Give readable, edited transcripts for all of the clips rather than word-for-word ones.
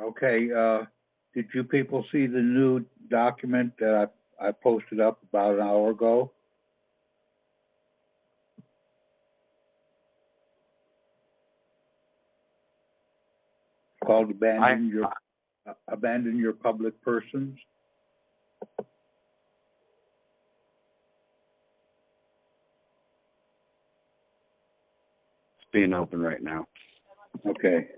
Okay, did you people see the new document that I posted up about an hour ago? Called Abandon Your Public Persons. It's being open right now. Okay.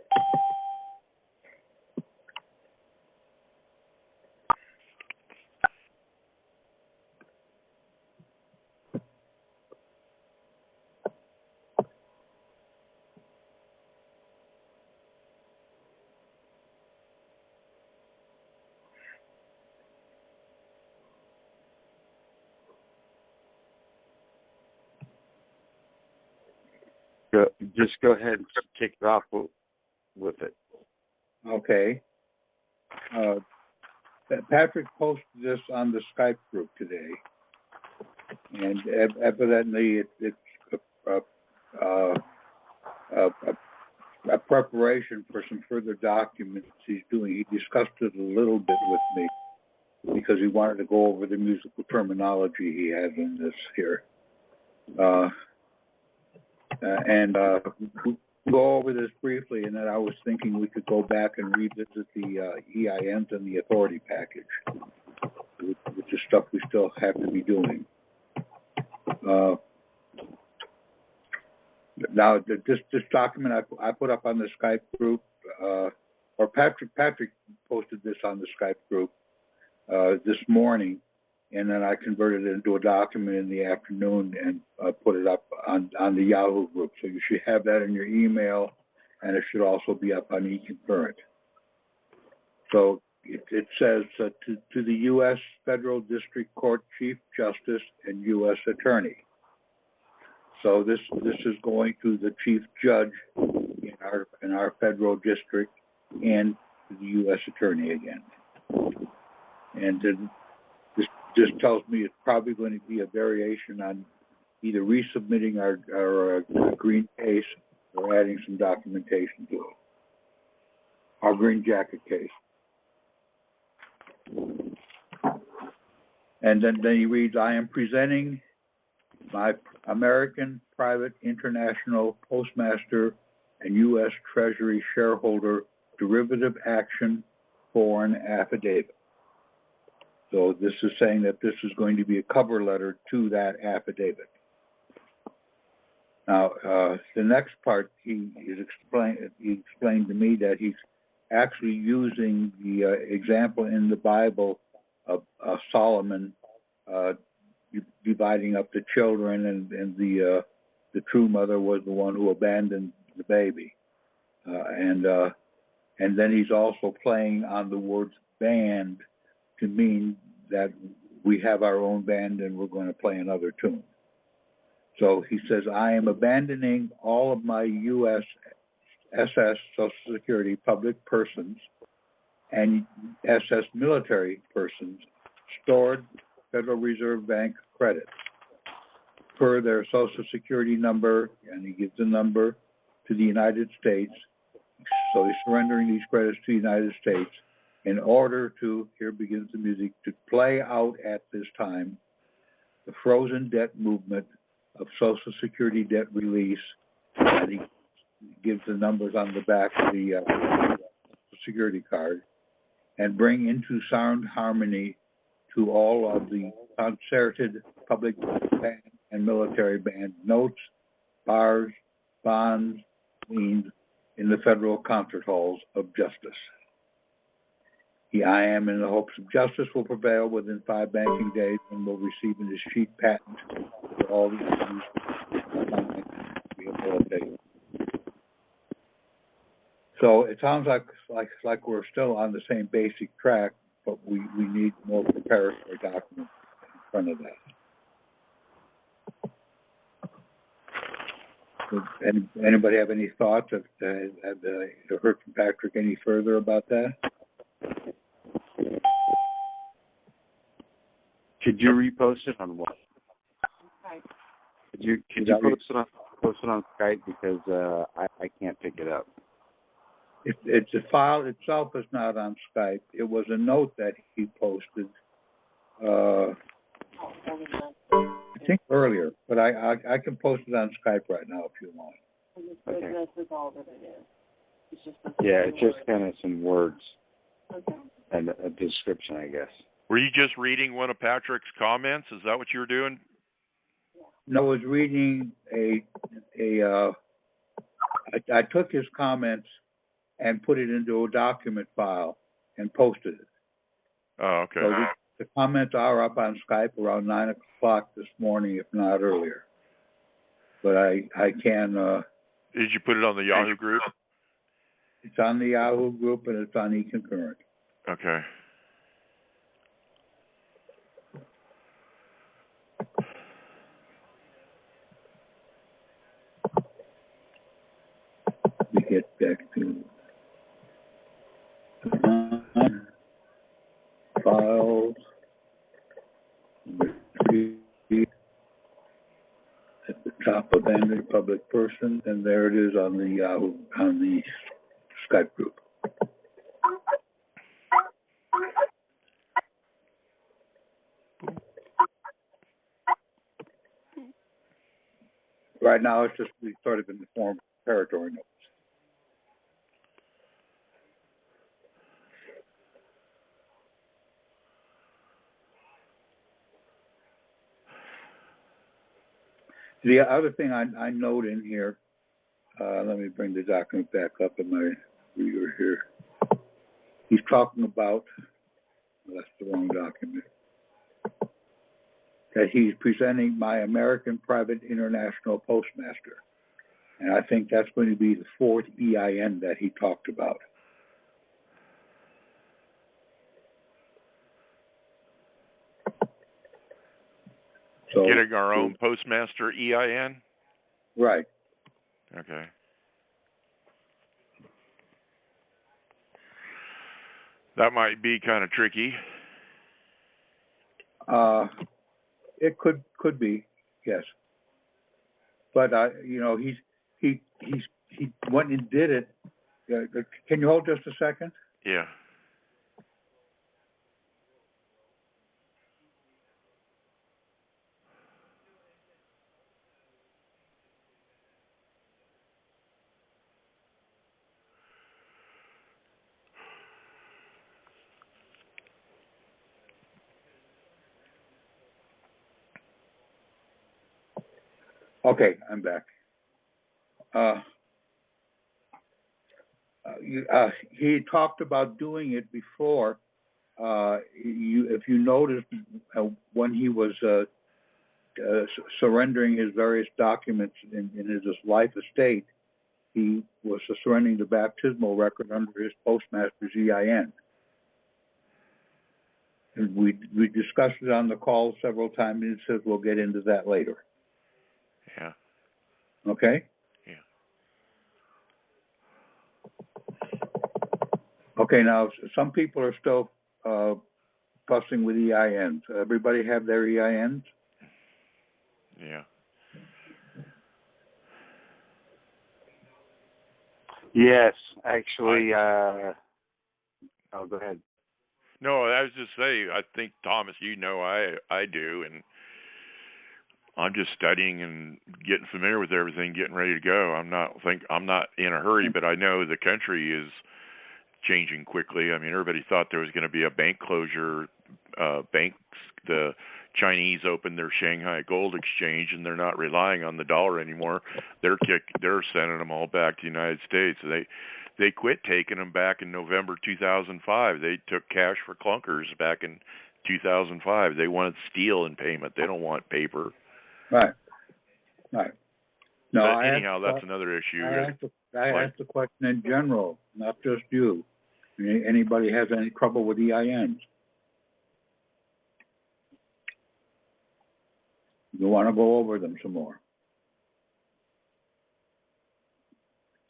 Just go ahead and kick it off with it. Okay. Patrick posted this on the Skype group today, and evidently it's a preparation for some further documents he's doing. He discussed it a little bit with me because he wanted to go over the musical terminology he has in this here. We'll go over this briefly, and then I was thinking we could go back and revisit the EINs and the authority package, which is stuff we still have to be doing. Now, this document I put up on the Skype group, or Patrick posted this on the Skype group this morning, and then I converted it into a document in the afternoon and put it up on the Yahoo group. So you should have that in your email, and it should also be up on eConcurrent. So it says to the U.S. Federal District Court Chief Justice and U.S. Attorney. So this is going to the Chief Judge in our federal district and to the U.S. Attorney again. And this tells me it's probably going to be a variation on either resubmitting our green case or adding some documentation to it. Our green jacket case. And then he reads, I am presenting my American Private International Postmaster and U.S. Treasury Shareholder Derivative Action Foreign Affidavit. So this is saying that this is going to be a cover letter to that affidavit. Now, the next part, he explained to me that he's actually using the example in the Bible of Solomon dividing up the children, and the true mother was the one who abandoned the baby. And then he's also playing on the words band to mean that we have our own band and we're going to play another tune. So he says, I am abandoning all of my U.S. SS Social Security public persons and SS military persons stored Federal Reserve Bank credits per their Social Security number, and he gives the number to the United States. So he's surrendering these credits to the United States in order to, here begins the music, to play out at this time the frozen debt movement of Social Security debt release, and he gives the numbers on the back of the security card, and bring into sound harmony to all of the concerted public band and military band notes, bars, bonds, liens in the federal concert halls of justice. I am in the hopes of justice will prevail within 5 banking days and will receive in his sheet patent for all the issues rehabilitation. So it sounds like we're still on the same basic track, but we need more preparatory documents in front of that. Anybody have any thoughts? Have heard from Patrick any further about that? Could you repost it on what? Could you post it on Skype, because I can't pick it up. It's the file itself is not on Skype. It was a note that he posted, I think earlier, but I can post it on Skype right now if you want. Okay. That's all that it is. It's just Yeah, it's just kind of some words and a description, I guess. Were you just reading one of Patrick's comments? Is that what you were doing? No, I was reading I took his comments and put it into a document file and posted it. Oh, okay. So the comments are up on Skype around 9 o'clock this morning, if not earlier. But I can. Did you put it on the Yahoo group? It's on the Yahoo group and it's on eConcurrent. Okay. We get back to files. At the top of Abandoned Public Person, and there it is on the Yahoo, on the Skype group. Right now, it's just sort of in the form of territory notes. The other thing I note in here, let me bring the document back up in my reader here. He's talking about, well, that's the wrong document, that he's presenting my American Private International Postmaster. And I think that's going to be the 4th EIN that he talked about. So, getting our own postmaster EIN? Right. Okay. That might be kind of tricky. It could be, yes. But you know, he went and did it. Can you hold just a second? Yeah. Okay, I'm back. He talked about doing it before. If you noticed, when he was surrendering his various documents in his life estate, he was surrendering the baptismal record under his postmaster's EIN. And we discussed it on the call several times, and he says we'll get into that later. Yeah. Okay? Yeah. Okay, now, some people are still fussing with EINs. Everybody have their EINs? Yeah. Yes, actually, oh, go ahead. No, I was just saying, I think, Thomas, you know I do, and I'm just studying and getting familiar with everything, getting ready to go. I'm not in a hurry, but I know the country is changing quickly. I mean, everybody thought there was going to be a bank closure. Banks, the Chinese opened their Shanghai Gold Exchange, and they're not relying on the dollar anymore. They're sending them all back to the United States. They quit taking them back in November 2005. They took cash for clunkers back in 2005. They wanted steel in payment. They don't want paper. Right. Right. No, but anyhow, that's another issue. I asked the question in general, not just you. Anybody has any trouble with EINs? You want to go over them some more?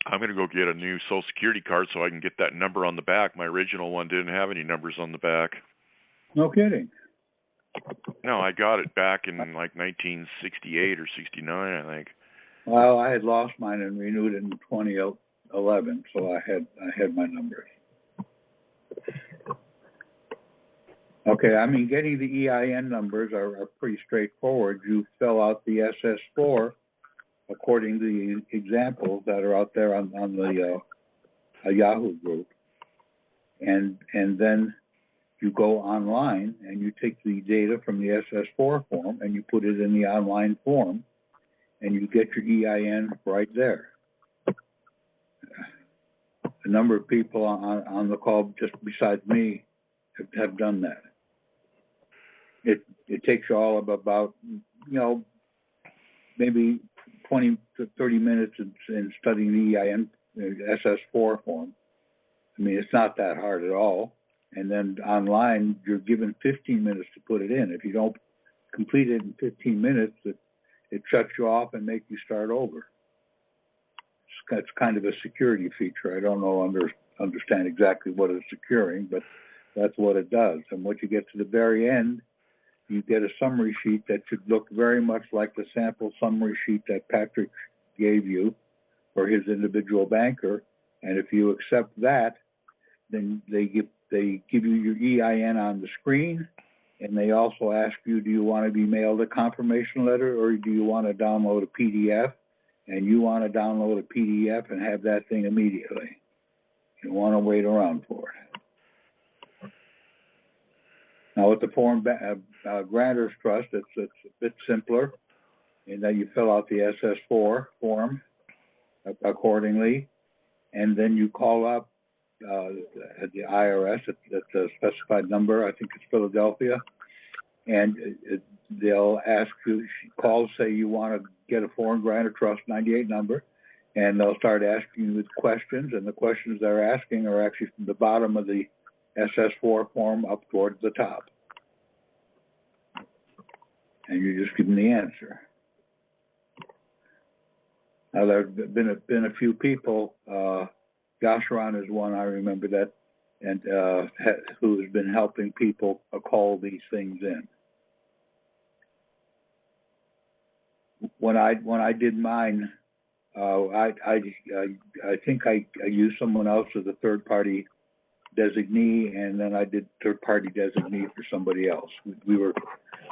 I'm going to go get a new Social Security card so I can get that number on the back. My original one didn't have any numbers on the back. No kidding. No, I got it back in like 1968 or 69, I think. Well, I had lost mine and renewed it in 2011, so I had my numbers. Okay, I mean, getting the EIN numbers are pretty straightforward. You fill out the SS-4 according to the examples that are out there on the Yahoo group, and then you go online and you take the data from the SS-4 form and you put it in the online form, and you get your EIN right there. A number of people on the call, just besides me, have done that. It takes you all of about, maybe 20 to 30 minutes in studying the EIN SS-4 form. I mean, it's not that hard at all. And then online, you're given 15 minutes to put it in. If you don't complete it in 15 minutes, it shuts you off and makes you start over. It's kind of a security feature. I don't understand exactly what it's securing, but that's what it does. And once you get to the very end, you get a summary sheet that should look very much like the sample summary sheet that Patrick gave you for his individual banker. And if you accept that, then they give you your EIN on the screen, and they also ask you, do you want to be mailed a confirmation letter, or do you want to download a PDF? And you want to download a PDF and have that thing immediately. You don't want to wait around for it. Now, with the foreign grantors trust, it's a bit simpler, in that you fill out the SS-4 form accordingly, and then you call up at the IRS at the specified number. I think it's Philadelphia, and they'll ask you, say you want to get a foreign grantor trust 98 number, and they'll start asking you questions, and the questions they're asking are actually from the bottom of the SS-4 form up towards the top. And you just give them the answer. Now, there have been a few people, Gasharon is one, I remember that, and who has been helping people call these things in. When I did mine, I think I used someone else as a third-party designee, and then I did third-party designee for somebody else. We were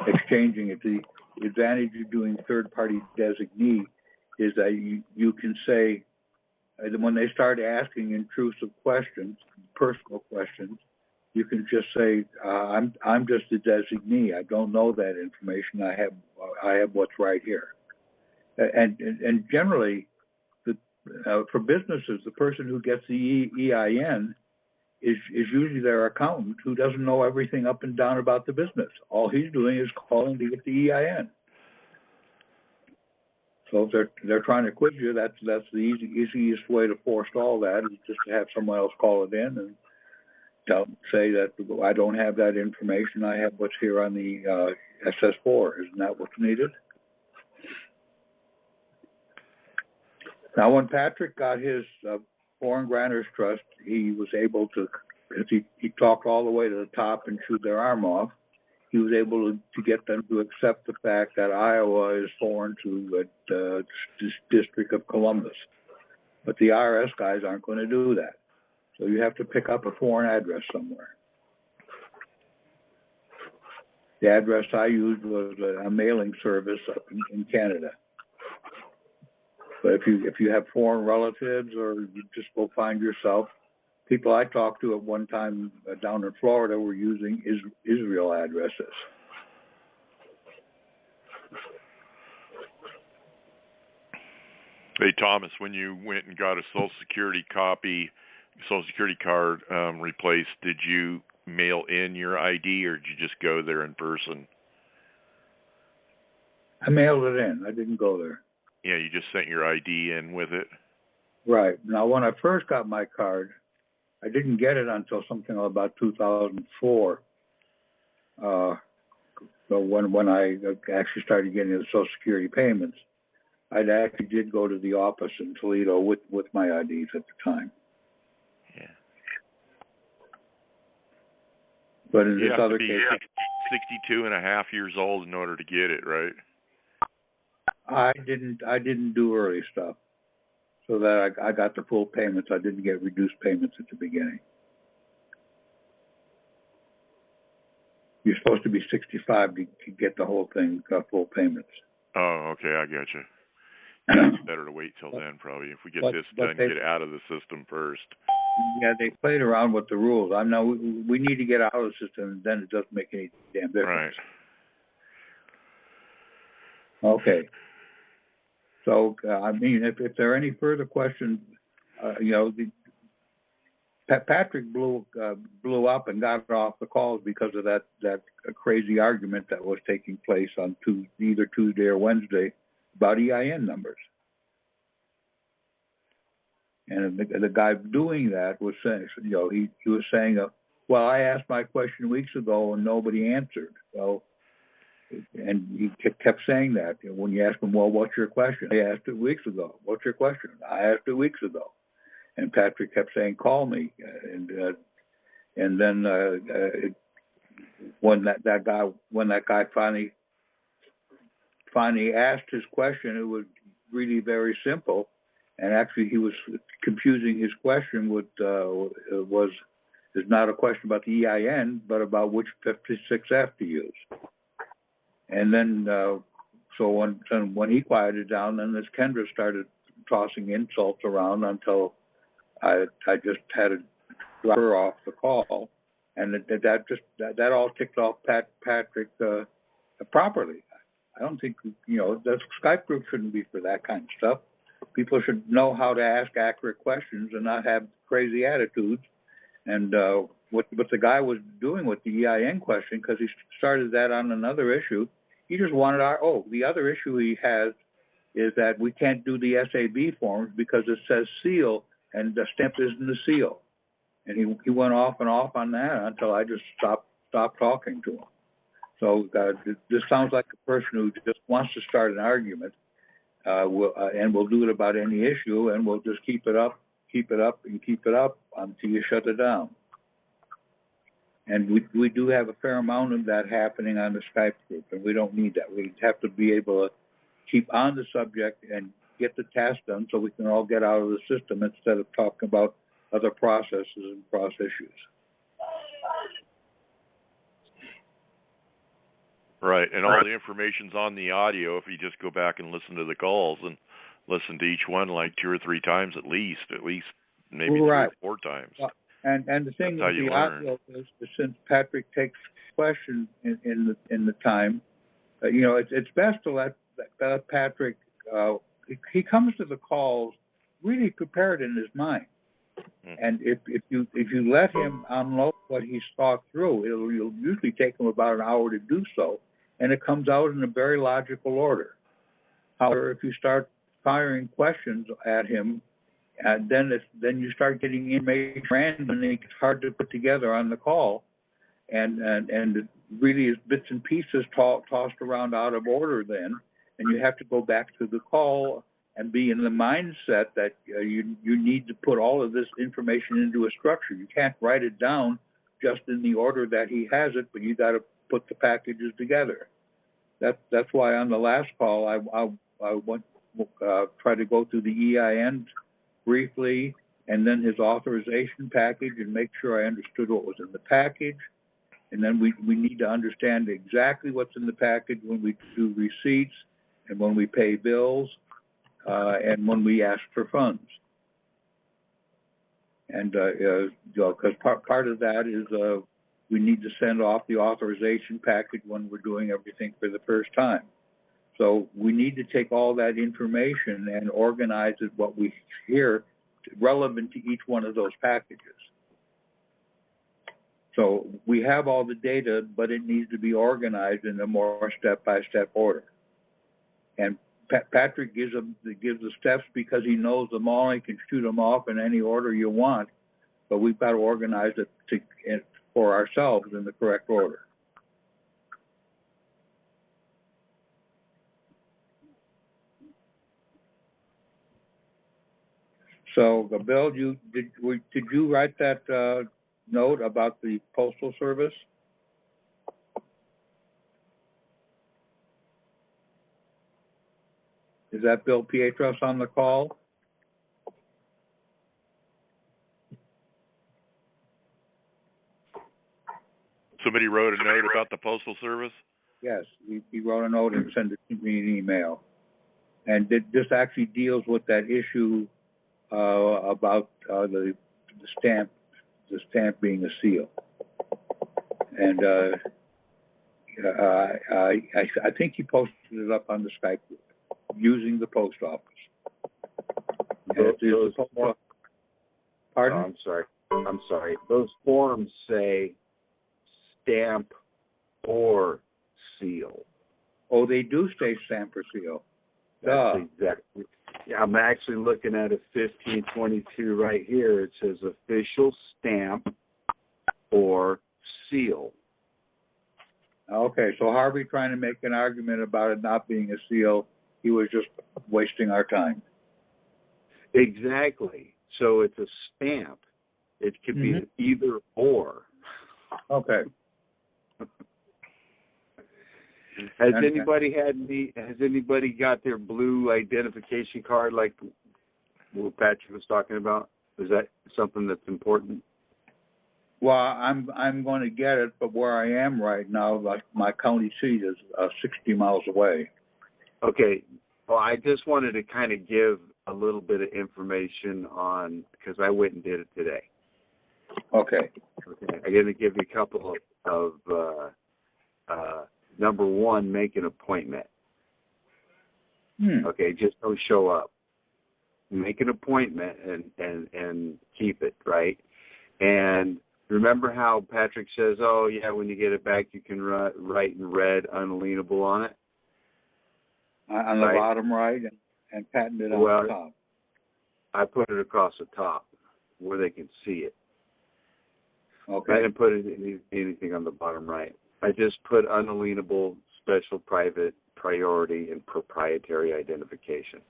exchanging it. The advantage of doing third-party designee is that you can say, when they start asking intrusive questions, personal questions, you can just say, I'm just a designee. I don't know that information. I have what's right here. And generally, for businesses, the person who gets the EIN is usually their accountant, who doesn't know everything up and down about the business. All he's doing is calling to get the EIN. So if they're trying to quit you, that's the easiest way to forestall that, is just to have someone else call it in and say that I don't have that information. I have what's here on the SS-4. Isn't that what's needed? Now, when Patrick got his foreign grantors trust, he was able to, because he talked all the way to the top and chewed their arm off, he was able to get them to accept the fact that Iowa is foreign to the District of Columbus. But the IRS guys aren't going to do that. So you have to pick up a foreign address somewhere. The address I used was a mailing service up in Canada. But if you have foreign relatives, or you just go find yourself, people I talked to at one time down in Florida were using Israel addresses. Hey, Thomas, when you went and got a Social Security card replaced, did you mail in your ID, or did you just go there in person? I mailed it in. I didn't go there. Yeah, you just sent your ID in with it? Right. Now, when I first got my card, I didn't get it until something about 2004. So when I actually started getting the Social Security payments, I actually did go to the office in Toledo with my IDs at the time. Yeah. But in this other case, 62 and a half years old in order to get it, right? I didn't do early stuff, so that I got the full payments. I didn't get reduced payments at the beginning. You're supposed to be 65 to get the whole thing, full payments. Oh, okay, I get you. It's better to wait till then, probably. If we get this done, get out of the system first. Yeah, they played around with the rules. I know we need to get out of the system, and then it doesn't make any damn difference. Right. Okay. So, I mean, if there are any further questions, Patrick blew up and got off the calls because of that crazy argument that was taking place on either Tuesday or Wednesday about EIN numbers. And the guy doing that was saying, he was saying, well, I asked my question weeks ago and nobody answered. So, and he kept saying that. When you ask him, well, what's your question? I asked it weeks ago. What's your question? I asked it weeks ago. And Patrick kept saying, call me. And then when that guy finally asked his question, it was really very simple. And actually, he was confusing his question with is not a question about the EIN, but about which 56F to use. And then, so when he quieted down, then this Kendra started tossing insults around until I just had to drop her off the call, and that all ticked off Patrick properly. I don't think the Skype group shouldn't be for that kind of stuff. People should know how to ask accurate questions and not have crazy attitudes. And what the guy was doing with the EIN question, because he started that on another issue, he just wanted the other issue he has is that we can't do the SAB forms because it says seal and the stamp isn't a seal. And he went off and off on that until I just stopped talking to him. So this sounds like a person who just wants to start an argument, and we'll do it about any issue, and we'll just keep it up until you shut it down. And we do have a fair amount of that happening on the Skype group, and we don't need that. We have to be able to keep on the subject and get the task done so we can all get out of the system instead of talking about other processes and process issues. Right, and all the information's on the audio if you just go back and listen to the calls and listen to each one like 2 or 3 times at least maybe 3 or 4 times. And the thing with the audio is, since Patrick takes questions in the time, it's best to let Patrick. He comes to the calls really prepared in his mind, and if you let him unload what he's thought through, it'll usually take him about an hour to do so, and it comes out in a very logical order. However, if you start firing questions at him, and then you start getting information random, and it's hard to put together on the call, and it really is bits and pieces tossed around out of order then, and you have to go back to the call and be in the mindset that you need to put all of this information into a structure. You can't write it down just in the order that he has it, but you got to put the packages together. That's why on the last call I went try to go through the EIN briefly, and then his authorization package, and make sure I understood what was in the package. And then we need to understand exactly what's in the package when we do receipts, and when we pay bills, and when we ask for funds. And because part of that is we need to send off the authorization package when we're doing everything for the first time. So we need to take all that information and organize it what we hear relevant to each one of those packages. So we have all the data, but it needs to be organized in a more step-by-step order. And Patrick gives the steps because he knows them all. He can shoot them off in any order you want, but we've got to organize it for ourselves in the correct order. So, Bill, did you write that note about the Postal Service? Is that Bill Pietros on the call? Somebody wrote a note about the Postal Service? Yes, he wrote a note and sent it to me an email. And this actually deals with that issue about the stamp being a seal. And I think he posted it up on the Skype group using the post office. Pardon? Oh, I'm sorry. Those forms say stamp or seal. Oh, they do say stamp or seal. That's exactly. Yeah, I'm actually looking at a 1522 right here. It says official stamp or seal. Okay, so Harvey trying to make an argument about it not being a seal, he was just wasting our time. Exactly. So it's a stamp. It could be either or. Okay. Has anybody got their blue identification card like what Patrick was talking about? Is that something that's important? Well, I'm going to get it, but where I am right now, like my county seat is 60 miles away. Okay. Well, I just wanted to kind of give a little bit of information on, because I went and did it today. Okay. I'm going to give you a couple of number one, make an appointment. Okay, just don't show up. Make an appointment and keep it, right? And remember how Patrick says, oh, yeah, when you get it back, you can write in red, unalienable on it? On the bottom right and patent it on the top. I put it across the top where they can see it. Okay. I didn't put anything on the bottom right. I just put unalienable, special, private, priority, and proprietary identification.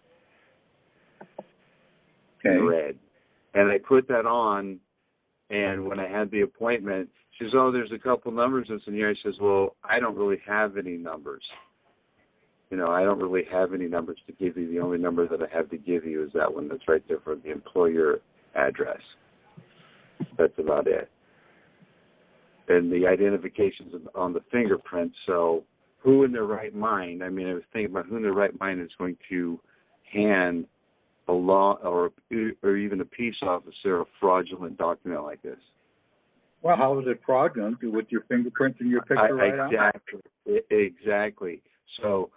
Okay. In red. And I put that on, and when I had the appointment, she says, oh, there's a couple numbers that's in here. I says, well, I don't really have any numbers. I don't really have any numbers to give you. The only number that I have to give you is that one that's right there for the employer address. That's about it. And the identification's on the fingerprint, so who in their right mind, I was thinking about who in their right mind is going to hand a law or even a peace officer a fraudulent document like this. Well, how is it fraudulent with your fingerprint and your picture right on? Exactly. So,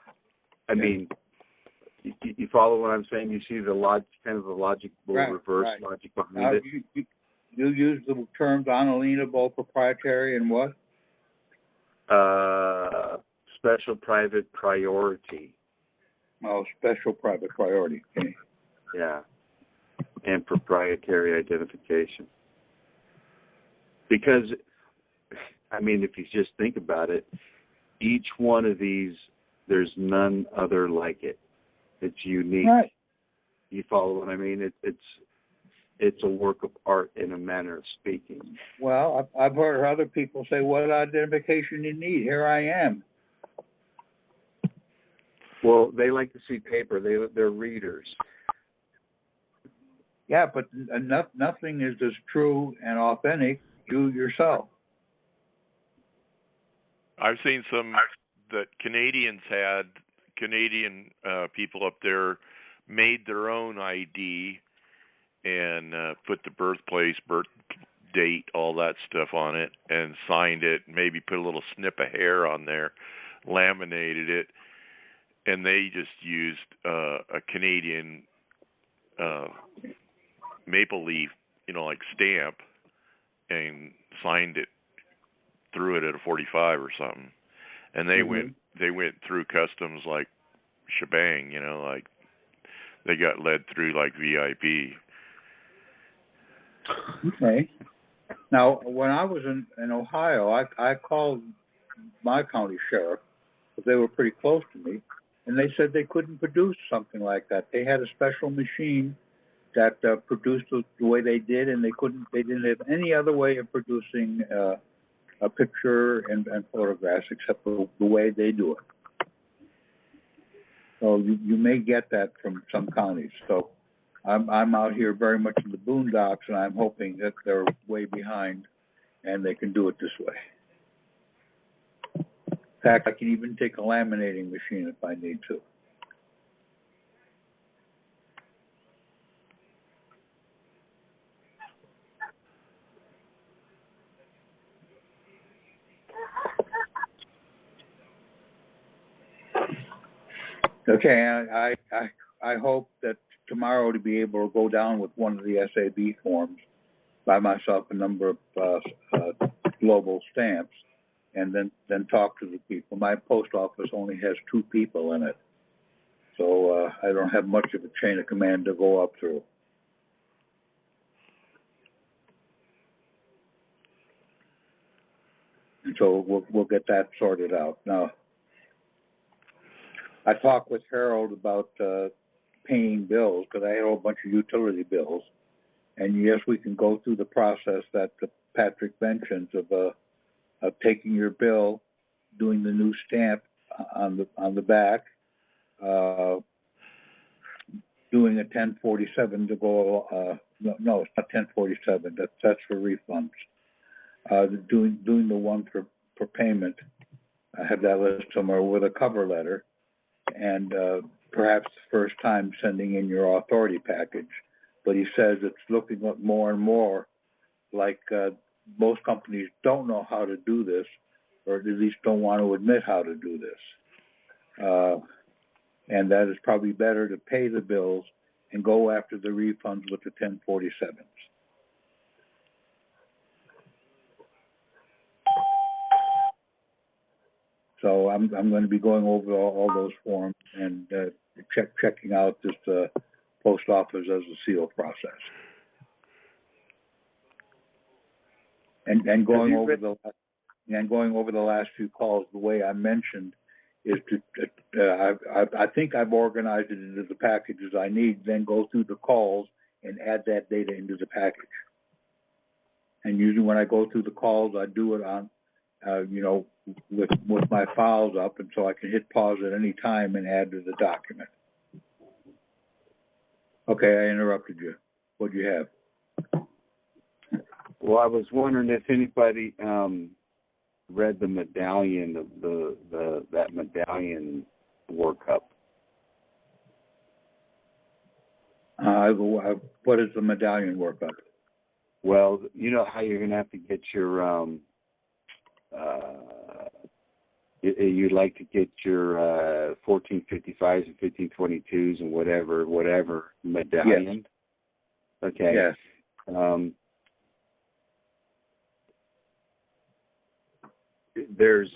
you follow what I'm saying? You see the logic, kind of the logical reverse logic behind it? You use the terms unalienable, proprietary, and what? Special private priority. Oh, special private priority. Okay. Yeah. And proprietary identification. Because, if you just think about it, each one of these, there's none other like it. It's unique. Right. You follow what I mean? It's a work of art in a manner of speaking. Well, I've heard other people say, what identification do you need? Here I am. Well, they like to see paper. They're readers. Yeah, but nothing is as true and authentic you yourself. I've seen some that Canadian people up there made their own ID and put the birthplace, birth date, all that stuff on it, and signed it, maybe put a little snip of hair on there, laminated it, and they just used a Canadian maple leaf, like stamp, and signed it, threw it at a 45 or something. And they went through customs like shebang, like they got led through like VIP. Okay. Now, when I was in Ohio, I called my county sheriff, because they were pretty close to me, and they said they couldn't produce something like that. They had a special machine that produced the way they did, and they didn't have any other way of producing a picture and photographs except for the way they do it. So you may get that from some counties. So I'm out here very much in the boondocks, and I'm hoping that they're way behind and they can do it this way. In fact, I can even take a laminating machine if I need to. Okay, I hope that tomorrow to be able to go down with one of the SAB forms, buy myself a number of global stamps, and then talk to the people. My post office only has 2 people in it, so I don't have much of a chain of command to go up through. And so we'll get that sorted out. Now, I talked with Harold about paying bills because I had a whole bunch of utility bills, and yes, we can go through the process that Patrick mentions of taking your bill, doing the new stamp on the back, doing a 1047 to go. No, it's not 1047. That's for refunds. Doing the one for payment. I have that list somewhere with a cover letter, and perhaps the first time sending in your authority package. But he says it's looking more and more like most companies don't know how to do this, or at least don't want to admit how to do this. And that is probably better to pay the bills and go after the refunds with the 1047s. So I'm going to be going over all those forms and checking out this post office as a seal process. And going over the last few calls, the way I mentioned is I think I've organized it into the packages I need. Then go through the calls and add that data into the package. And usually when I go through the calls, I do it on with my files up, and so I can hit pause at any time and add to the document. Okay, I interrupted you. What do you have? Well, I was wondering if anybody read the medallion, that medallion workup. What is the medallion workup? Well, you know how you're going to have to get your you'd like to get your 1455s and 1522s and whatever medallion. Yes. Okay. Yes. There's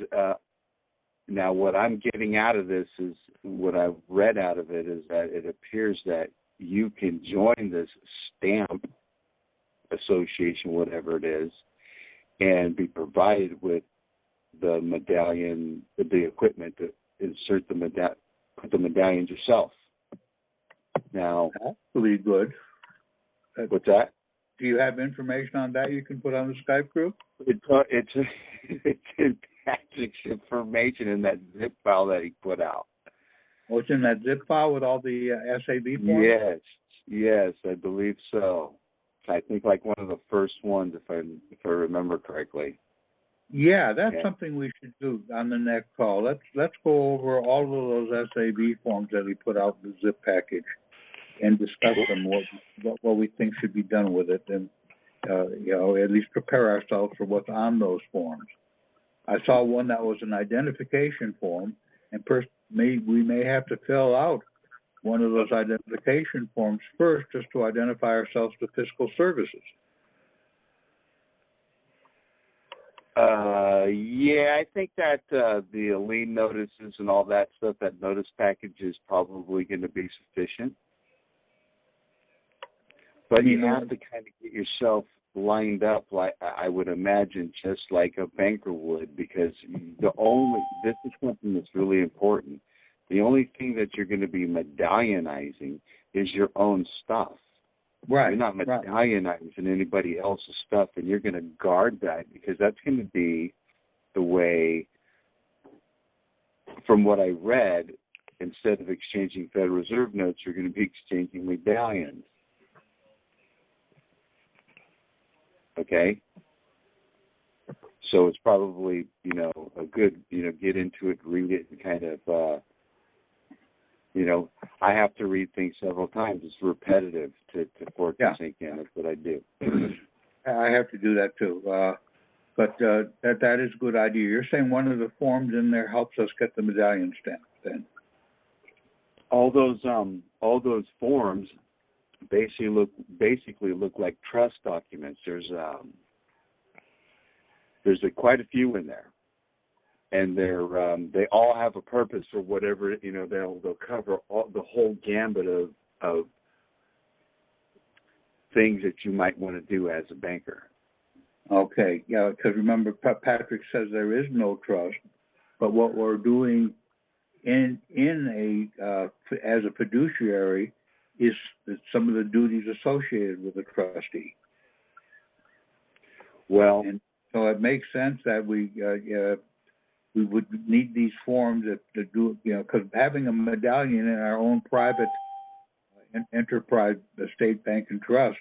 now what I'm getting out of this is what I've read out of it is that it appears that you can join this stamp association, whatever it is, and be provided with the medallion, the equipment to insert put the medallions yourself. Now, that's really good. What's that? Do you have information on that you can put on the Skype group? It's in Patrick's information in that zip file that he put out. Oh, it's in that zip file with all the SAB forms? Yes, I believe so. I think like one of the first ones, if I remember correctly. Yeah, that's something we should do on the next call. Let's go over all of those SAB forms that we put out in the zip package and discuss them, what we think should be done with it, and at least prepare ourselves for what's on those forms. I saw one that was an identification form, and we may have to fill out one of those identification forms first just to identify ourselves to fiscal services. I think that the lien notices and all that stuff, that notice package is probably going to be sufficient. But you have to kind of get yourself lined up, like I would imagine, just like a banker would, because this is something that's really important. The only thing that you're going to be medallionizing is your own stuff. Right. You're not medallionizing anybody else's stuff, and you're going to guard that because that's going to be the way, from what I read, instead of exchanging Federal Reserve notes, you're going to be exchanging medallions. Okay? So it's probably, a good, get into it, read it, and kind of, I have to read things several times. It's repetitive for it to sink in. That's what I do. I have to do that too. But that is a good idea. You're saying one of the forms in there helps us get the medallion stamp then? All those forms basically look like trust documents. There's quite a few in there, and they all have a purpose for whatever they'll cover the whole gambit of things that you might want to do as a banker. Okay, yeah, because remember, Patrick says there is no trust, but what we're doing as a fiduciary is some of the duties associated with a trustee. Well, and so it makes sense that we would need these forms to do, because having a medallion in our own private enterprise, the state bank and trust,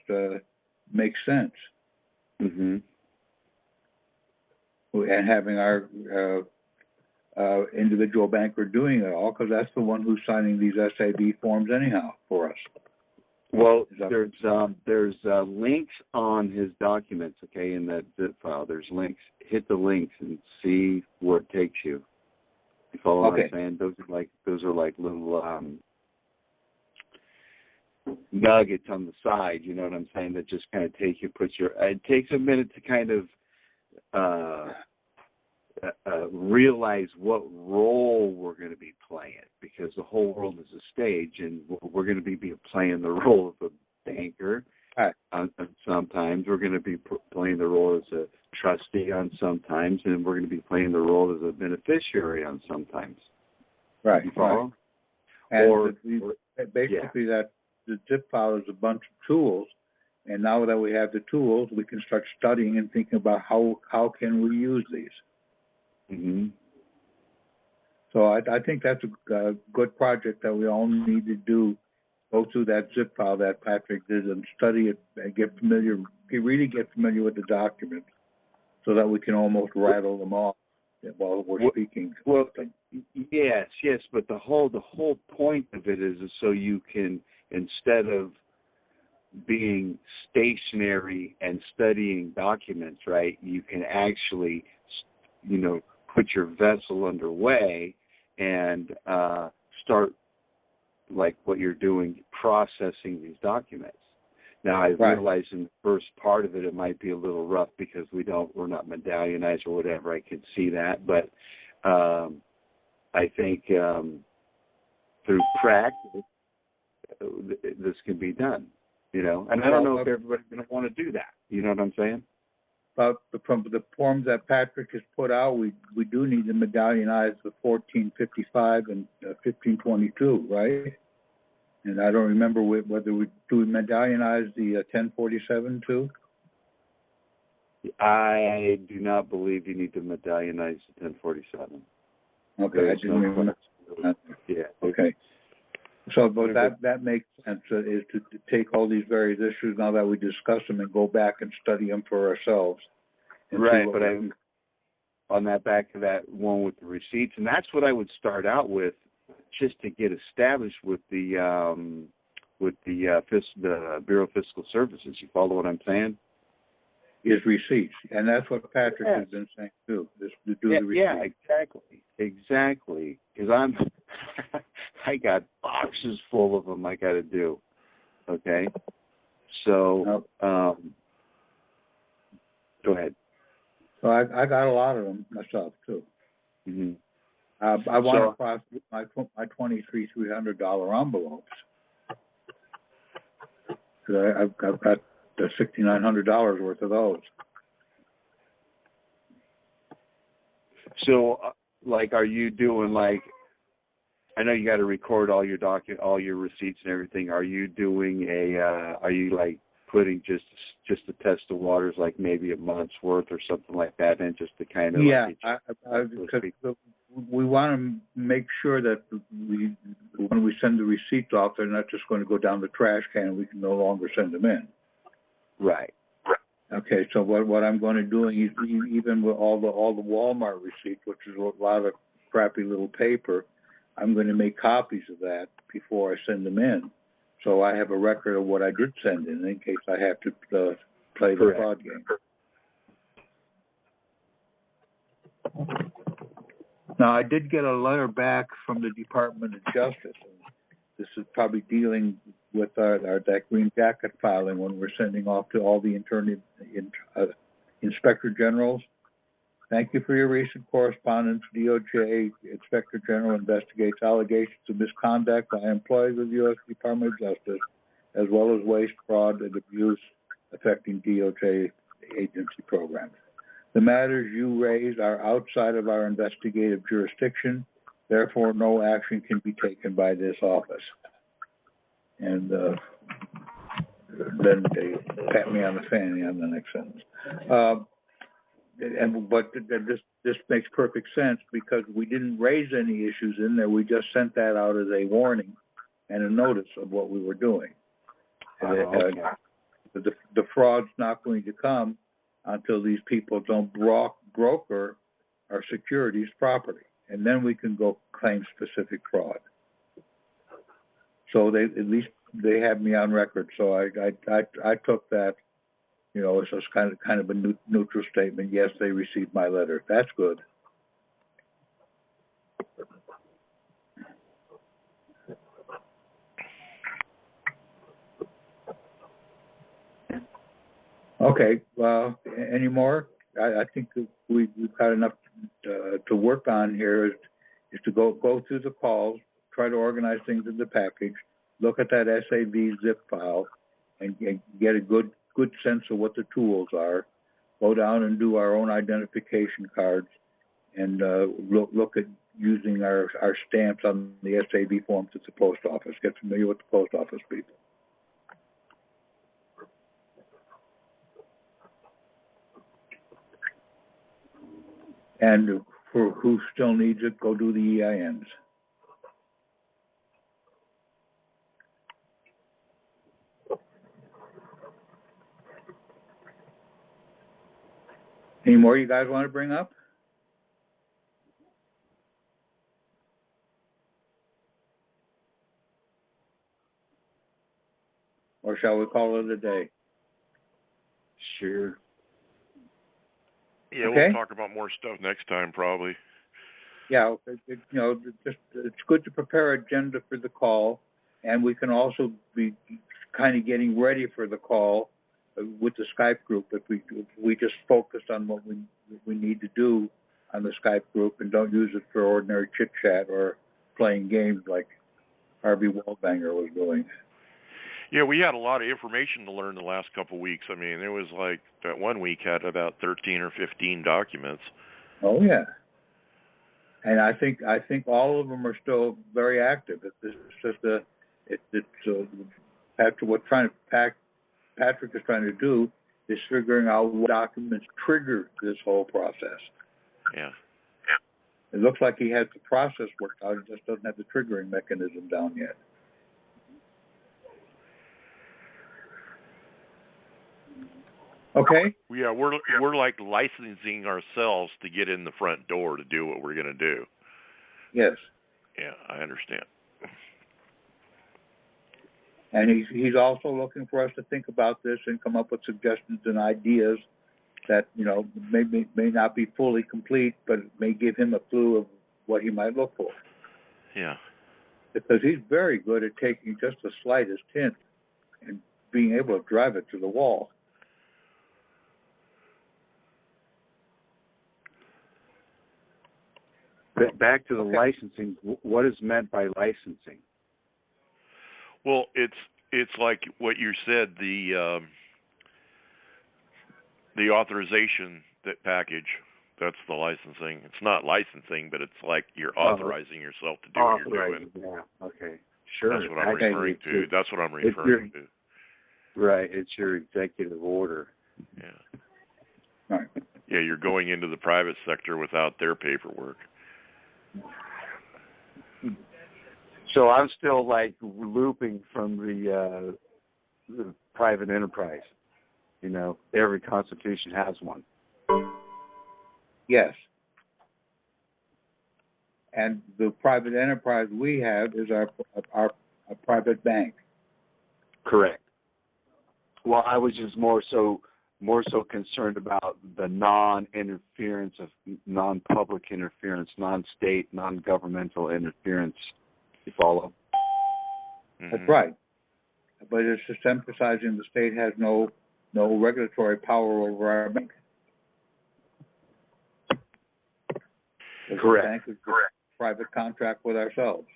makes sense. Mm-hmm. And having our individual banker doing it all, because that's the one who's signing these SAB forms anyhow for us. Well, there's links on his documents, okay, in that zip file. There's links. Hit the links and see where it takes you. You follow what I'm saying? Those are like little nuggets on the side. You know what I'm saying? That just kind of take you. It takes a minute to kind of realize what role we're going to be playing, because the whole world is a stage, and we're going to be playing the role of a banker. Right. Sometimes we're going to be playing the role as a trustee on sometimes, and we're going to be playing the role as a beneficiary on sometimes. Right. You follow? Right. And basically that the zip file is a bunch of tools, and now that we have the tools, we can start studying and thinking about how can we use these. Mm-hmm. So I think that's a good project that we all need to do. Go through that zip file that Patrick did and study it and really get familiar with the documents, so that we can almost rattle them off while we're speaking. Well, yes, but the whole point of it is so you can, instead of being stationary and studying documents, right, you can actually, put your vessel underway and start, like what you're doing, processing these documents. Now, I realize in the first part of it might be a little rough because we're not medallionized or whatever. I can see that, but I think through practice, this can be done. And I don't know if everybody's going to want to do that. You know what I'm saying? But from the forms that Patrick has put out, we do need to medallionize the 1455 and 1522, right? And I don't remember whether we medallionize the 1047 too. I do not believe you need to medallionize the 1047. Okay, I didn't remember. Yeah. Okay. So, but that makes sense, is to take all these various issues now that we discuss them and go back and study them for ourselves. Right, but on that back to that one with the receipts, and that's what I would start out with, just to get established with the Bureau of Fiscal Services. You follow what I'm saying? Is receipts, and that's what Patrick has been saying too. Is to do the receipts. Yeah, exactly. Because I got boxes full of them I got to do. Okay, so go ahead. So I got a lot of them myself too. Mm-hmm. I want to process my $23,300 envelopes. I've got the $6,900 worth of those. So, are you doing I know you got to record all your receipts and everything. Are you doing are you putting just to test the waters, like maybe a month's worth or something like that, and just to kind of because we want to make sure that when we send the receipts off, they're not just going to go down the trash can. We can no longer send them in. Right. Okay, so what I'm going to do, even with all the Walmart receipts, which is a lot of crappy little paper, I'm going to make copies of that before I send them in, so I have a record of what I did send in case I have to play the fraud game. Now, I did get a letter back from the Department of Justice. This is probably dealing with that green jacket filing when we're sending off to all the Inspector Generals. Thank you for your recent correspondence. DOJ Inspector General investigates allegations of misconduct by employees of the U.S. Department of Justice, as well as waste, fraud, and abuse affecting DOJ agency programs. The matters you raise are outside of our investigative jurisdiction. Therefore, no action can be taken by this office. And then they pat me on the fanny on the next sentence. But this makes perfect sense because we didn't raise any issues in there. We just sent that out as a warning and a notice of what we were doing. The fraud's not going to come until these people don't broker our securities properly, and then we can go claim specific fraud. So at least they have me on record. So I took that, it's just kind of a neutral statement. Yes, they received my letter. That's good. Okay. Any more? I think that we've got enough to work on here. Is to go through the calls, try to organize things in the package, look at that SAV zip file, and get a good sense of what the tools are. Go down and do our own identification cards, and look at using our stamps on the SAV forms at the post office. Get familiar with the post office people. And for who still needs it, go do the EINs. Any more you guys want to bring up? Or shall we call it a day? Sure. Yeah, Okay. We'll talk about more stuff next time, probably. Yeah, it's good to prepare an agenda for the call, and we can also be kind of getting ready for the call with the Skype group. If we just focus on what we need to do on the Skype group and don't use it for ordinary chit chat or playing games like Harvey Wallbanger was doing. Yeah, we had a lot of information to learn the last couple of weeks. I mean, it was like that one week had about 13 or 15 documents. Oh yeah, and I think all of them are still very active. It's just what Patrick is trying to do is figuring out what documents trigger this whole process. Yeah. It looks like he has the process worked out. He just doesn't have the triggering mechanism down yet. Okay. Yeah, we're like licensing ourselves to get in the front door to do what we're going to do. Yes. Yeah, I understand. And he's also looking for us to think about this and come up with suggestions and ideas that may not be fully complete, but may give him a clue of what he might look for. Yeah. Because he's very good at taking just the slightest hint and being able to drive it to the wall. Back to the licensing. What is meant by licensing? Well, it's like what you said, the authorization, that package, that's the licensing. It's not licensing, but it's like you're authorizing yourself to do what you're doing. Yeah, okay. Sure. That's what I'm referring to. That's what I'm referring to. Right, it's your executive order. Yeah. Right. Yeah, you're going into the private sector without their paperwork. So I'm still like looping from the private enterprise. You know, every constitution has one. Yes. And the private enterprise we have is our private bank. Correct. Well, I was just more so concerned about the non-interference of non-public interference, non-state, non-governmental interference. You follow? Mm-hmm. That's right. But it's just emphasizing the state has no regulatory power over our bank. Correct. The bank is a private contract with ourselves.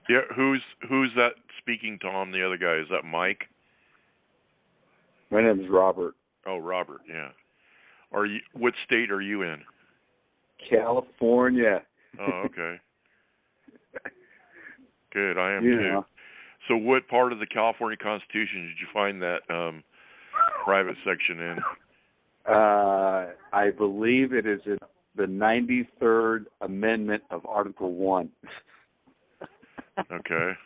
Yeah, who's that speaking, Tom? The other guy, is that Mike? My name is Robert. Oh, Robert. Yeah. What state are you in? California. Oh, okay. Good, I am Yeah. too. So, what part of the California Constitution did you find that private section in? I believe it is in the 93rd Amendment of Article 1. Okay.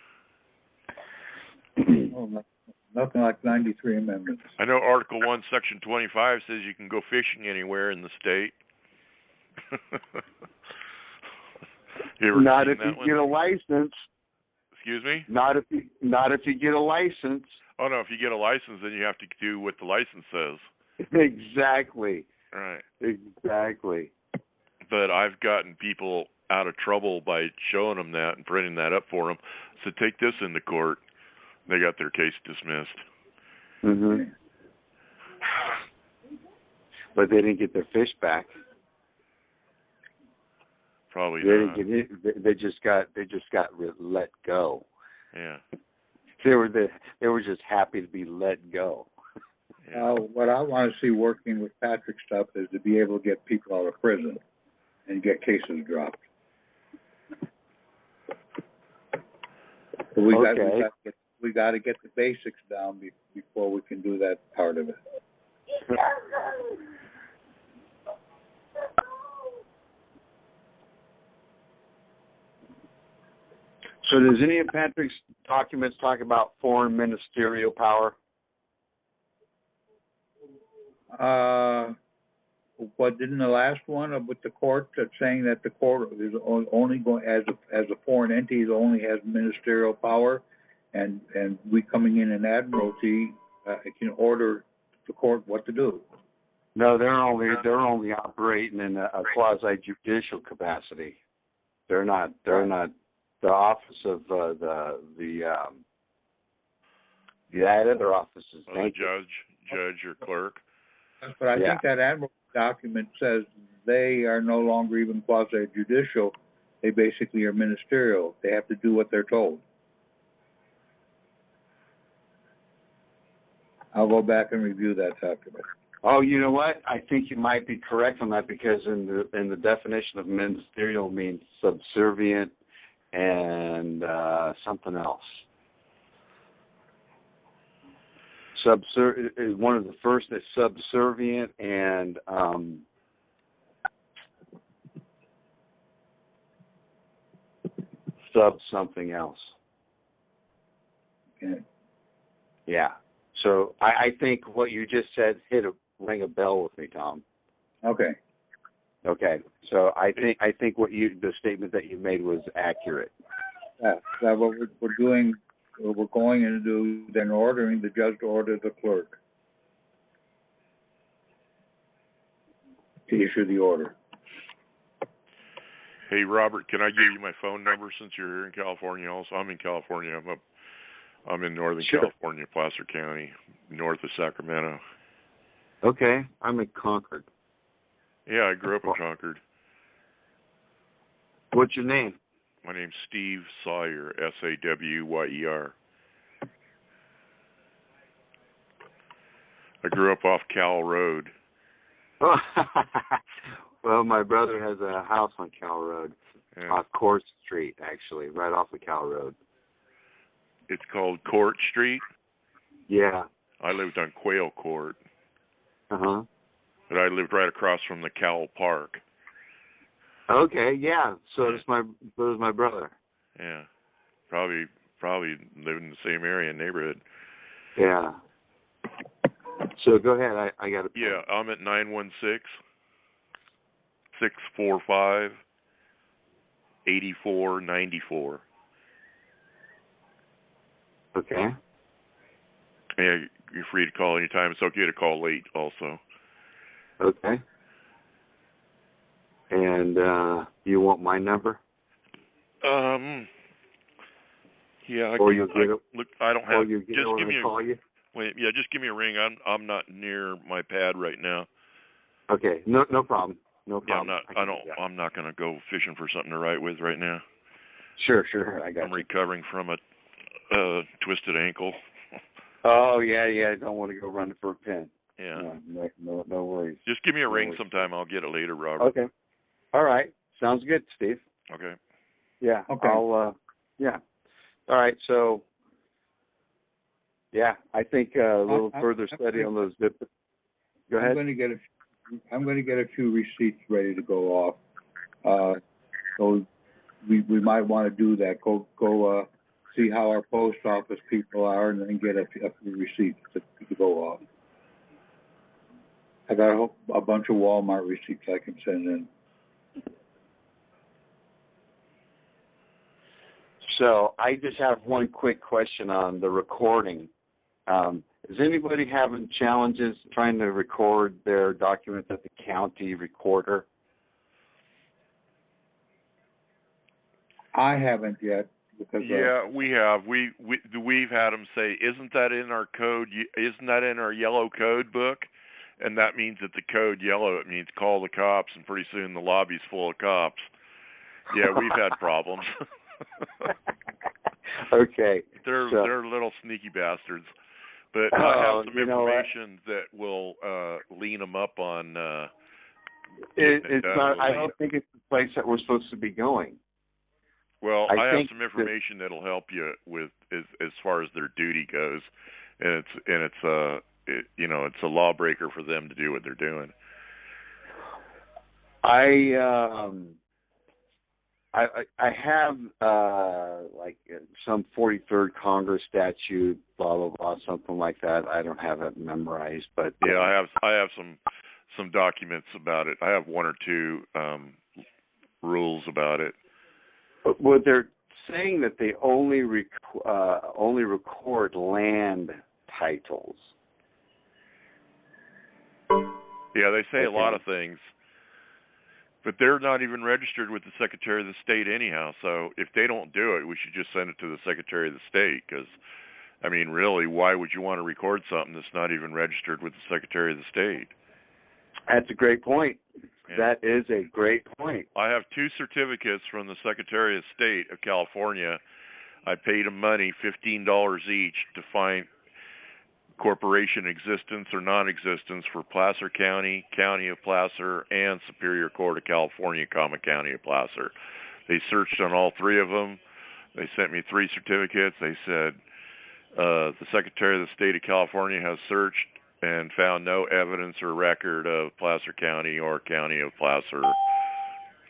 Oh, nothing like 93 amendments. I know Article 1, Section 25 says you can go fishing anywhere in the state. You ever Not seen if that you one? get a license. Excuse me? Not if you get a license. Oh, no, if you get a license, then you have to do what the license says. Exactly. Right. Exactly. But I've gotten people out of trouble by showing them that and printing that up for them. So take this into court. They got their case dismissed. Mhm. But they didn't get their fish back. Probably They not. didn't get it. They just got let go. Yeah. They were just happy to be let go. Yeah. What I want to see working with Patrick's stuff is to be able to get people out of prison and get cases dropped. So we got to get the basics down before we can do that part of it. So does any of Patrick's documents talk about foreign ministerial power? What didn't the last one with the court that's saying that the court is only going as a foreign entity only has ministerial power, and we coming in admiralty can order the court what to do. No, they're only operating in a quasi judicial capacity. They're not the office of the other offices. Judge or clerk. But I think that admiralty document says they are no longer even quasi-judicial. They basically are ministerial. They have to do what they're told. I'll go back and review that document. Oh, you know what? I think you might be correct on that, because in the definition of ministerial means subservient and something else. One of the first is subservient and something else. Okay. Yeah. So I think what you just said ring a bell with me, Tom. Okay. Okay. So I think the statement that you made was accurate. Yeah. So what we're doing, what we're going to do, then ordering the judge to order the clerk to issue the order. Hey, Robert, can I give you my phone number since you're here in California also? I'm in California. I'm in Northern California, Placer County, north of Sacramento. Okay. I'm in Concord. Yeah, I grew up in Concord. What's your name? My name's Steve Sawyer, Sawyer. I grew up off Cal Road. Well, my brother has a house on Cal Road, off Court Street, actually, right off of Cal Road. It's called Court Street? Yeah. I lived on Quail Court. Uh-huh. But I lived right across from the Cal Park. Okay, yeah. So does my brother. Yeah, probably live in the same area and neighborhood. Yeah. So go ahead. I got it. Yeah, I'm at 916-645-8494. Okay. Yeah, you're free to call anytime. It's okay to call late also. Okay. And you want my number? Yeah. Or you'll get it. Look, I don't have. Or you get it when I call you. Wait. Yeah, just give me a ring. I'm not near my pad right now. Okay. No problem. No problem. Yeah, I'm not going to go fishing for something to write with right now. Sure. I got I'm recovering from a twisted ankle. Oh yeah. I don't want to go running for a pin. Yeah. No worries. Just give me a ring sometime. I'll get it later, Robert. Okay. All right. Sounds good, Steve. Okay. Yeah. Okay. Yeah. All right. So, yeah, I think a little further study on those. Go ahead. I'm going to get a few receipts ready to go off. So we might want to do that. Go see how our post office people are, and then get a few receipts to go off. I got a bunch of Walmart receipts I can send in. So I just have one quick question on the recording. Is anybody having challenges trying to record their documents at the county recorder? I haven't yet because we have. We've had them say, "Isn't that in our code? Isn't that in our yellow code book?" And that means that the code yellow, it means call the cops, and pretty soon the lobby's full of cops. Yeah, we've had problems. Okay. They're little sneaky bastards. But I have some information that will lean them up on. It's not. I don't think it's the place that we're supposed to be going. Well, I have some information that'll help you with as far as their duty goes, and it's a lawbreaker for them to do what they're doing. I have like some 43rd Congress statute, blah blah blah, something like that. I don't have it memorized, but yeah, I have some documents about it. I have one or two rules about it. Well, they're saying that they only record land titles. Yeah, they say a lot of things. But they're not even registered with the Secretary of the State anyhow. So if they don't do it, we should just send it to the Secretary of the State. Because, I mean, really, why would you want to record something that's not even registered with the Secretary of the State? That's a great point. Yeah. That is a great point. I have 2 certificates from the Secretary of State of California. I paid them money, $15 each, to find corporation existence or non-existence for Placer County, County of Placer, and Superior Court of California, County of Placer. They searched on all 3 of them. They sent me 3 certificates. They said the Secretary of the State of California has searched and found no evidence or record of Placer County or County of Placer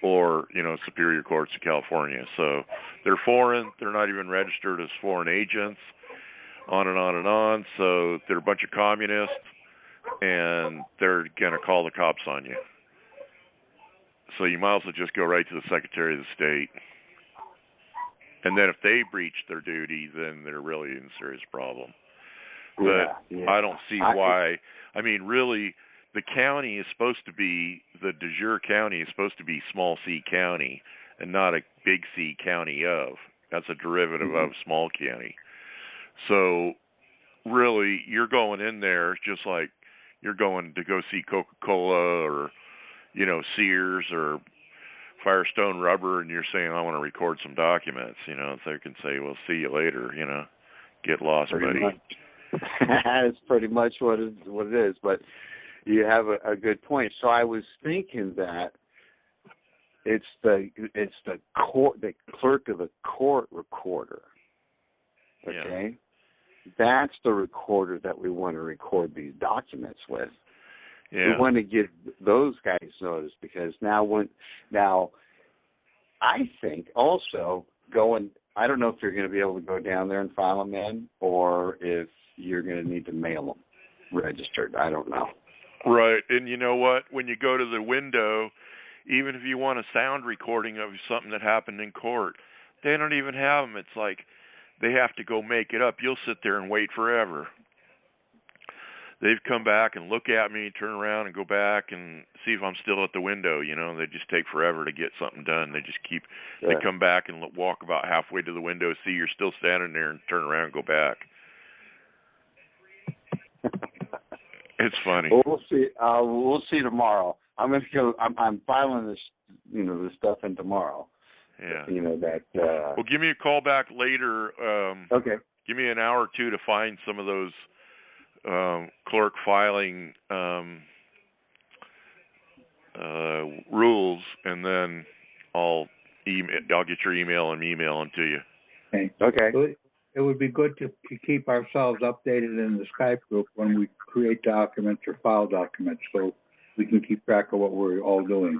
or, Superior Courts of California. So they're foreign. They're not even registered as foreign agents. On and on and on. So they're a bunch of communists, and they're going to call the cops on you. So you might as well just go right to the Secretary of the State. And then if they breach their duty, then they're really in a serious problem. But yeah. I don't see why. I mean, really, the county is supposed to be, the de jure county is supposed to be small C county and not a big C county of. That's a derivative of small county. So, really, you're going in there just like you're going to go see Coca-Cola or, Sears or Firestone Rubber, and you're saying, I want to record some documents, so they can say, well, see you later, get lost, buddy. That's pretty much what it is, but you have a good point. So I was thinking that it's the clerk of the court recorder, okay? Yeah. That's the recorder that we want to record these documents with. Yeah. We want to give those guys notice because now I think also I don't know if you're going to be able to go down there and file them in, or if you're going to need to mail them registered. I don't know. Right, and you know what? When you go to the window, even if you want a sound recording of something that happened in court, they don't even have them. It's like they have to go make it up. You'll sit there and wait forever. They've come back and look at me, turn around and go back and see if I'm still at the window. You know, they just take forever to get something done. They just keep, They come back and walk about halfway to the window, see you're still standing there, and turn around and go back. It's funny. Well, we'll see. We'll see tomorrow. I'm going to go. I'm filing this, this stuff in tomorrow. Yeah. That. Well, give me a call back later. Okay. Give me an hour or two to find some of those clerk filing rules, and then I'll get your email and email them to you. Okay. It would be good to keep ourselves updated in the Skype group when we create documents or file documents, so we can keep track of what we're all doing,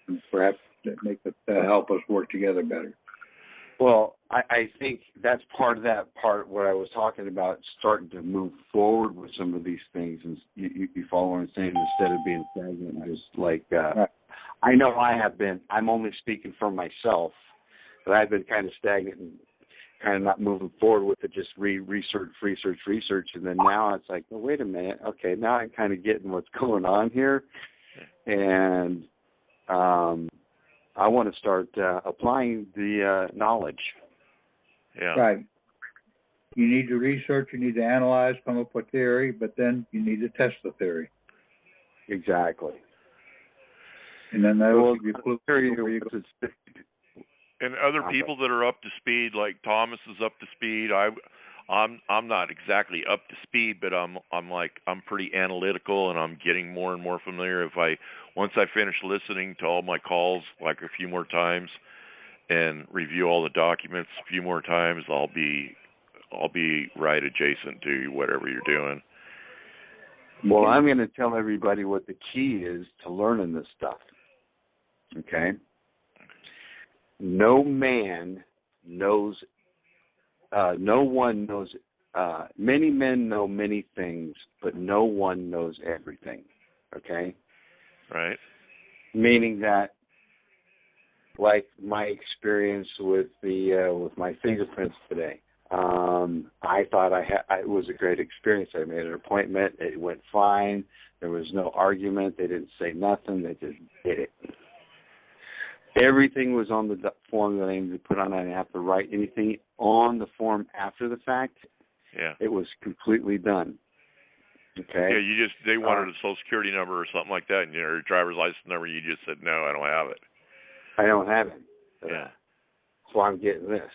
and perhaps make it help us work together better. Well, I think that's part what I was talking about, starting to move forward with some of these things, and you follow what I'm saying, instead of being stagnant. Just like right. I know I have been. I'm only speaking for myself, but I've been kind of stagnant and kind of not moving forward with it, just research, and then now it's like, well, wait a minute, okay, now I'm kind of getting what's going on here, and I want to start applying the knowledge. Yeah. Right. You need to research, you need to analyze, come up with theory, but then you need to test the theory. Exactly. And then that will give you a clue where you go. And other people that are up to speed, like Thomas is up to speed. I'm not exactly up to speed, but I'm pretty analytical, and I'm getting more and more familiar. Once I finish listening to all my calls like a few more times and review all the documents a few more times, I'll be right adjacent to whatever you're doing. Well, I'm going to tell everybody what the key is to learning this stuff. Okay? No man knows, no one knows, many men know many things, but no one knows everything. Okay? Right. Meaning that, like my experience with my fingerprints today, I thought it was a great experience. I made an appointment. It went fine. There was no argument. They didn't say nothing. They just did it. Everything was on the form that I needed to put on. I didn't have to write anything on the form after the fact. Yeah. It was completely done. Okay. Yeah, they wanted a social security number or something like that, and your driver's license number. You just said no, I don't have it. I don't have it. Yeah. So I'm getting this.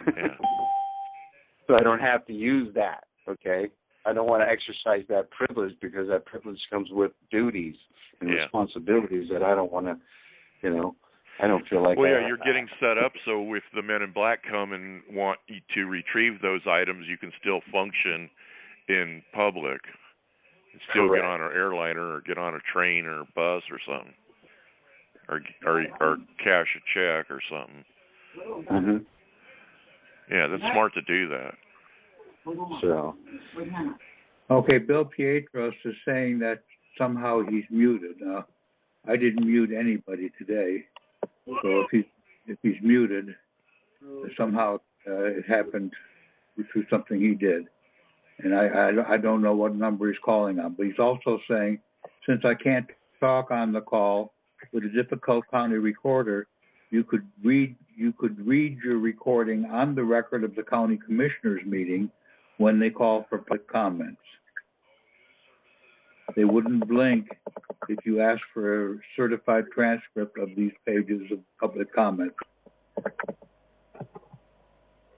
Yeah. So I don't have to use that. Okay. I don't want to exercise that privilege, because that privilege comes with duties and responsibilities that I don't want to. I don't feel like. Well, you're getting set up so if the men in black come and want you to retrieve those items, you can still function in public. And still Correct. Get on an airliner or get on a train or a bus or something, or cash a check or something. Mm-hmm. Yeah, that's smart to do that. So. Okay, Bill Pietros is saying that somehow he's muted. I didn't mute anybody today, so if he's muted, somehow it happened through something he did. And I don't know what number he's calling on, but he's also saying, since I can't talk on the call with a difficult county recorder, you could read your recording on the record of the county commissioners meeting when they call for public comments. They wouldn't blink if you asked for a certified transcript of these pages of public comments.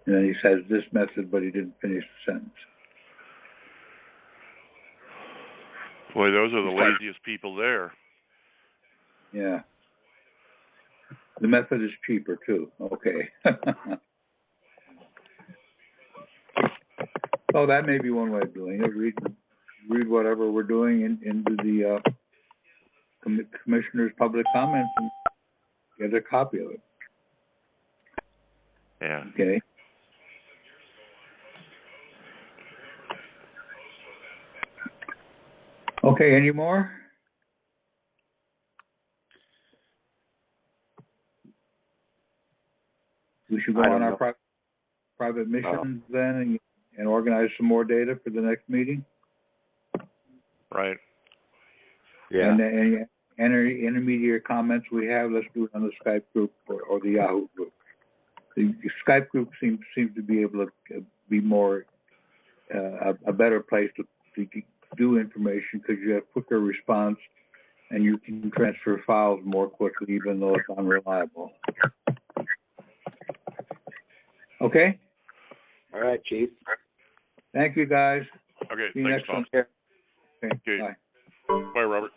And then he says this method, but he didn't finish the sentence. Boy, those are the laziest people there. Yeah. The method is cheaper, too. Okay. So that may be one way of doing it. Read whatever we're doing into the commissioner's public comments and get a copy of it. Yeah. Okay. Okay, any more? We should go I on don't our know. private missions then and organize some more data for the next meeting. Right. Yeah. And any intermediate comments we have, let's do it on the Skype group or the Yahoo group. The Skype group seems to be able to be more a better place to do information because you have quicker response and you can transfer files more quickly, even though it's unreliable. Okay. All right, Chief. Thank you, guys. Okay. See you Thanks, next Tom. time. Okay. Okay. Bye. Bye, Robert.